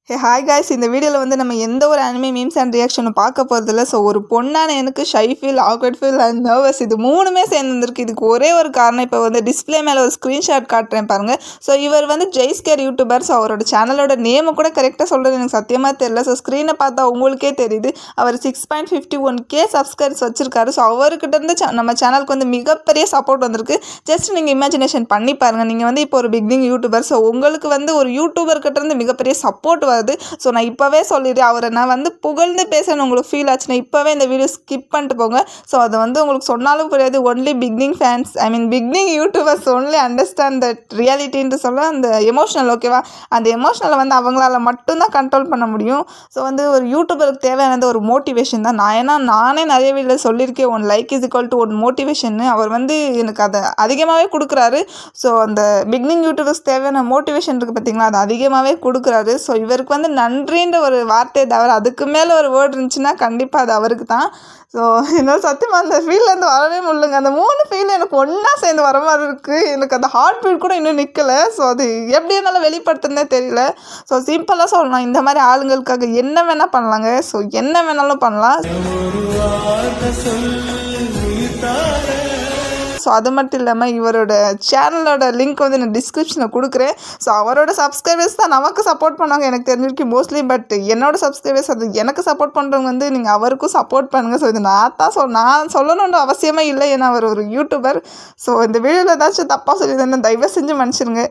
Hi guys, இந்த வீடியோவில் வந்து நம்ம எந்த ஒரு அனிமே மீம்ஸ் அண்ட் ரியாக்ஷனும் பார்க்க போகிறதில்ல. ஸோ ஒரு பொண்ணான எனக்கு shy feel, awkward feel and nervous இது மூணுமே சேர்ந்துருக்கு. இதுக்கு ஒரே ஒரு காரணம், இப்போ வந்து டிஸ்பிளே மேலே ஒரு ஸ்க்ரீன்ஷாட் காட்டுறேன் பாருங்கள். ஸோ இவர் வந்து ஜெய்ஸ்கேர் யூடியூபர். ஸோ அவரோட சேனலோட நேமு கூட கரெக்டாக சொல்கிறது எனக்கு சத்தியமாக தெரியல. ஸோ ஸ்க்ரீனை பார்த்தா உங்களுக்கே தெரியுது. அவர் 6.51K சப்ஸ்கிரைபர்ஸ் வச்சுருக்காரு. ஸோ அவர்கிட்ட இருந்து நம்ம சேனலுக்கு வந்து மிகப்பெரிய சப்போர்ட் வந்திருக்கு. ஜஸ்ட் நீங்கள் இமேஜினேஷன் பண்ணி பாருங்கள். நீங்கள் வந்து இப்போ ஒரு பிகினிங் யூடியூபர். ஸோ உங்களுக்கு வந்து ஒரு யூடியூபர்கிட்ட இருந்து மிகப்பெரிய சப்போர்ட் வருது. ஸோ நான் இப்போவே சொல்லிடுறேன், அவரை நான் வந்து புகழ்ந்து பேசணும் உங்களுக்கு ஃபீல் ஆச்சுன்னா இப்போவே இந்த வீடியோ ஸ்கிப் பண்ணிட்டு போங்க. ஸோ அதை வந்து உங்களுக்கு சொன்னாலும் புரியாது. Only beginning fans, I mean beginning YouTubers only understand that ரியாலிட்டின்னு சொல்ல அந்த எமோஷனல், ஓகேவா? அந்த எமோஷனலை வந்து அவங்களால மட்டும்தான் கண்ட்ரோல் பண்ண முடியும். ஸோ வந்து ஒரு யூடியூபருக்கு தேவையானது ஒரு மோட்டிவேஷன் தான். நானே நிறைய வீடியோவில் சொல்லியிருக்கேன், one like is equal to one மோட்டிவேஷன்னு. அவர் வந்து எனக்கு அதை அதிகமாகவே கொடுக்குறாரு. ஸோ அந்த பிகினிங் யூடியூபர்ஸ் தேவையான மோட்டிவேஷன் இருக்குது பார்த்தீங்களா, அது அதிகமாகவே கொடுக்குறாரு. ஸோ இவருக்கு வந்து நன்றின்ற ஒரு வார்த்தையை தவிர அதுக்கு மேலே ஒரு வேர்டு இருந்துச்சுன்னா கண்டிப்பாக அது அவருக்கு தான். ஸோ என்னால் சத்தியமாக அந்த ஃபீல்லேருந்து வரவே முடியலங்க. அந்த 3 ஃபீல் எனக்கு ஒன்றா சேர்ந்து வர மாதிரி இருக்குது. எனக்கு அந்த ஹார்ட் பீட் கூட இன்னும் நிற்கலை. ஸோ அது எப்படி என்னால் வெளிப்படுத்துனே தெரியல. ஸோ சிம்பிளாக சொல்லலாம், இந்த மாதிரி ஆளுங்களுக்காக என்ன வேணால் பண்ணலாங்க. ஸோ என்ன வேணாலும் பண்ணலாம். ஸோ அது மட்டும் இல்லாமல் இவரோட சேனலோட லிங்க் வந்து நான் டிஸ்கிரிப்ஷனில் கொடுக்குறேன். ஸோ அவரோட சப்ஸ்கிரைபர்ஸ் தான் நமக்கு சப்போர்ட் பண்ணாங்க எனக்கு தெரிஞ்சிருக்கு மோஸ்ட்லி. பட் என்னோட சப்ஸ்கிரைபர்ஸ் அது எனக்கு சப்போர்ட் பண்ணுறவங்க வந்து நீங்கள் அவருக்கும் சப்போர்ட் பண்ணுங்கள். ஸோ இது நான் சொல்லணுன்ற அவசியமே இல்லை, ஏன்னா அவர் ஒரு யூடியூபர். ஸோ இந்த வீடியோவில் ஏதாச்சும் தப்பாக சொல்லியிருந்தேன், தயவு செஞ்சு மன்னிச்சிருங்க.